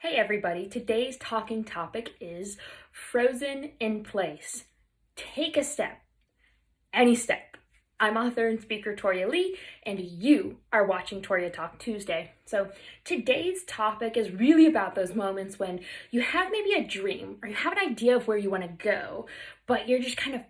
Hey everybody, today's talking topic is frozen in place. Take a step, any step. I'm author and speaker Toria Leigh, and you are watching Toria Talk Tuesday. So today's topic is really about those moments when you have maybe a dream or you have an idea of where you want to go, but you're just kind of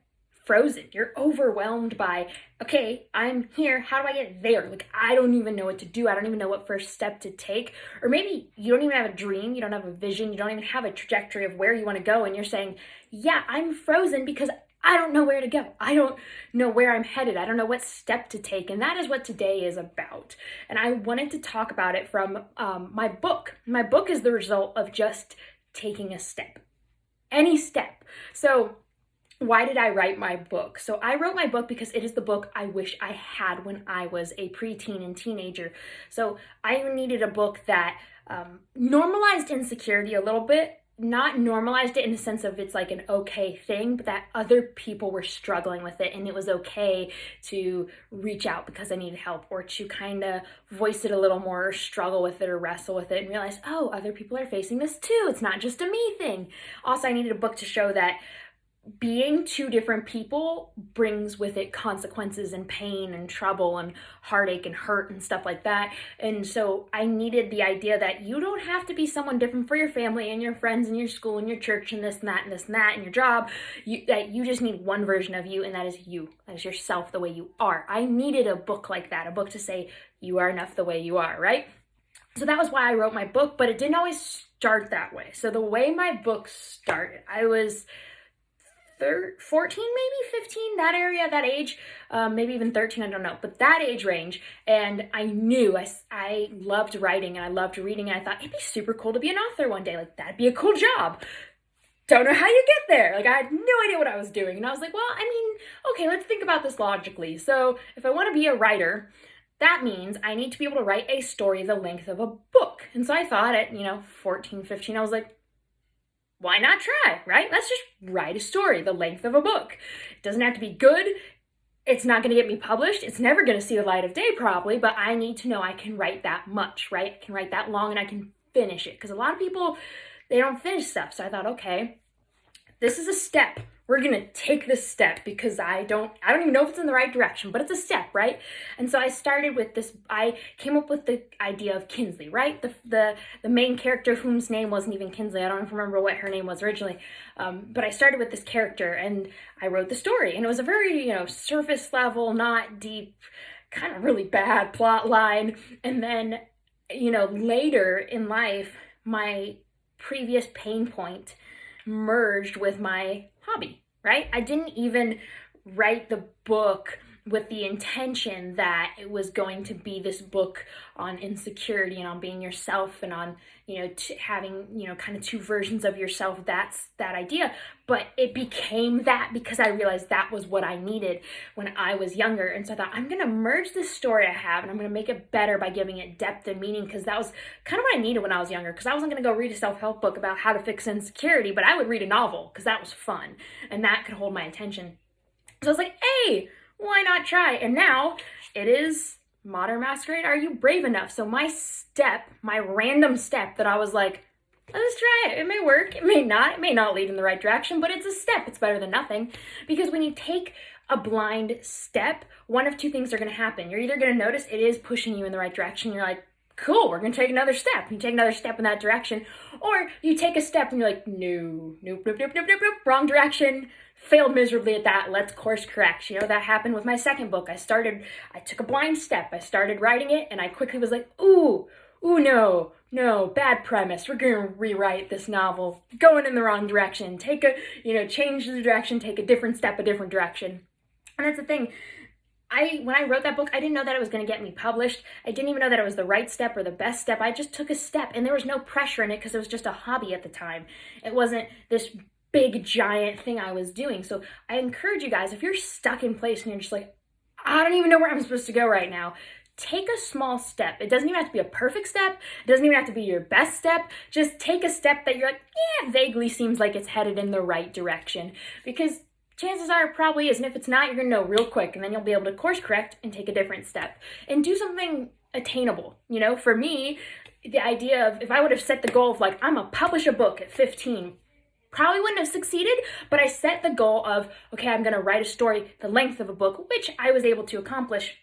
frozen. You're overwhelmed by, okay, I'm here. How do I get there? Like, I don't even know what to do. I don't even know what first step to take. Or maybe you don't even have a dream. You don't have a vision. You don't even have a trajectory of where you want to go. And you're saying, yeah, I'm frozen because I don't know where to go. I don't know where I'm headed. I don't know what step to take. And that is what today is about. And I wanted to talk about it from my book. My book is the result of just taking a step, any step. So why did I write my book? So I wrote my book because it is the book I wish I had when I was a preteen and teenager. So I needed a book that normalized insecurity a little bit, not normalized it in the sense of it's like an okay thing, but that other people were struggling with it and it was okay to reach out because I needed help, or to kind of voice it a little more, or struggle with it or wrestle with it and realize, oh, other people are facing this too. It's not just a me thing. Also, I needed a book to show that being two different people brings with it consequences and pain and trouble and heartache and hurt and stuff like that. And so I needed the idea that you don't have to be someone different for your family and your friends and your school and your church and this and that and this and that and your job. That you just need one version of you, and that is you. That is yourself, the way you are. I needed a book like that, a book to say you are enough the way you are, right? So that was why I wrote my book, but it didn't always start that way. So the way my book started, I was 14, maybe 15, that area, that age, maybe even 13, I don't know, but that age range. And I knew I loved writing and I loved reading, and I thought it'd be super cool to be an author one day. Like, that'd be a cool job. Don't know how you get there. Like, I had no idea what I was doing. And I was like, well, I mean, okay, let's think about this logically. So if I want to be a writer, that means I need to be able to write a story the length of a book. And so I thought at, 14, 15, I was like, why not try, right? Let's just write a story the length of a book. It doesn't have to be good. It's not going to get me published. It's never going to see the light of day probably, but I need to know I can write that much, right? I can write that long and I can finish it. Because a lot of people, they don't finish stuff. So I thought, okay, this is a step. We're going to take this step because I don't even know if it's in the right direction, but it's a step, right? And so I started with this, I came up with the idea of Kinsley, right? The main character whose name wasn't even Kinsley. I don't even remember what her name was originally. But I started with this character and I wrote the story, and it was a very, surface level, not deep, kind of really bad plot line. And then, later in life, my previous pain point merged with my hobby, right? I didn't even write the book with the intention that it was going to be this book on insecurity and on being yourself and on, having, kind of two versions of yourself. That's that idea. But it became that because I realized that was what I needed when I was younger. And so I thought, I'm going to merge this story I have and I'm going to make it better by giving it depth and meaning, because that was kind of what I needed when I was younger, because I wasn't going to go read a self-help book about how to fix insecurity, but I would read a novel because that was fun and that could hold my attention. So I was like, hey, why not try? And now it is Modern Masquerade, Are You Brave Enough? So my random step that I was like, let's try it. It may work, it may not lead in the right direction, but it's a step. It's better than nothing. Because when you take a blind step, one of two things are going to happen. You're either going to notice it is pushing you in the right direction. You're like, cool, we're going to take another step. You take another step in that direction. Or you take a step and you're like, no, nope, wrong direction. Failed miserably at that. Let's course correct. That happened with my second book. I took a blind step. I started writing it and I quickly was like, ooh, no, bad premise. We're going to rewrite this novel. Going in the wrong direction. Change the direction, take a different step, a different direction. And that's the thing. When I wrote that book, I didn't know that it was going to get me published. I didn't even know that it was the right step or the best step. I just took a step, and there was no pressure in it because it was just a hobby at the time. It wasn't this big, giant thing I was doing. So I encourage you guys, if you're stuck in place and you're just like, I don't even know where I'm supposed to go right now, take a small step. It doesn't even have to be a perfect step. It doesn't even have to be your best step. Just take a step that you're like, yeah, vaguely seems like it's headed in the right direction. Because chances are it probably is. And if it's not, you're going to know real quick. And then you'll be able to course correct and take a different step. And do something attainable. For me, the idea of if I would have set the goal of like, I'm gonna publish a book at 15, probably wouldn't have succeeded, but I set the goal of, okay, I'm gonna write a story the length of a book, which I was able to accomplish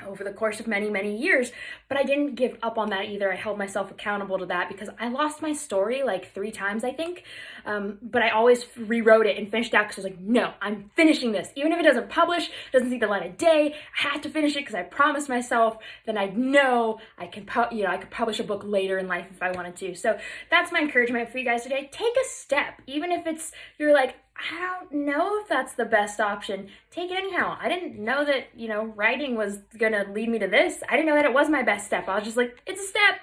over the course of many, many years, but I didn't give up on that either. I held myself accountable to that because I lost my story like 3 times, I think, but I always rewrote it and finished out because I was like, no, I'm finishing this. Even if it doesn't publish, doesn't see the light of day, I have to finish it because I promised myself that I know I can I could publish a book later in life if I wanted to. So that's my encouragement for you guys today. Take a step, even if you're like, I don't know if that's the best option. Take it anyhow. I didn't know that, writing was gonna lead me to this. I didn't know that it was my best step. I was just like, it's a step,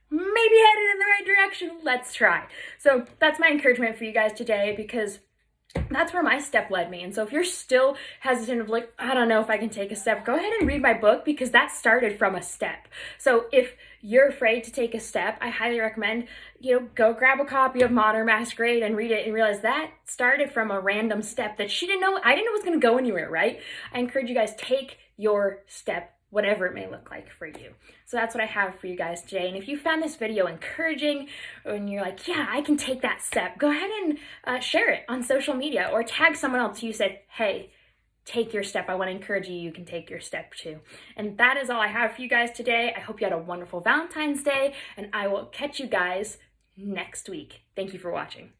maybe headed in the right direction. Let's try. So that's my encouragement for you guys today, because that's where my step led me. And so if you're still hesitant of like, I don't know if I can take a step, go ahead and read my book, because that started from a step. So if you're afraid to take a step, I highly recommend, go grab a copy of Modern Masquerade and read it and realize that started from a random step that I didn't know was going to go anywhere, right? I encourage you guys, take your step, whatever it may look like for you. So that's what I have for you guys today. And if you found this video encouraging and you're like, yeah, I can take that step, go ahead and share it on social media or tag someone else who you said, hey, take your step. I want to encourage you. You can take your step too. And that is all I have for you guys today. I hope you had a wonderful Valentine's Day, and I will catch you guys next week. Thank you for watching.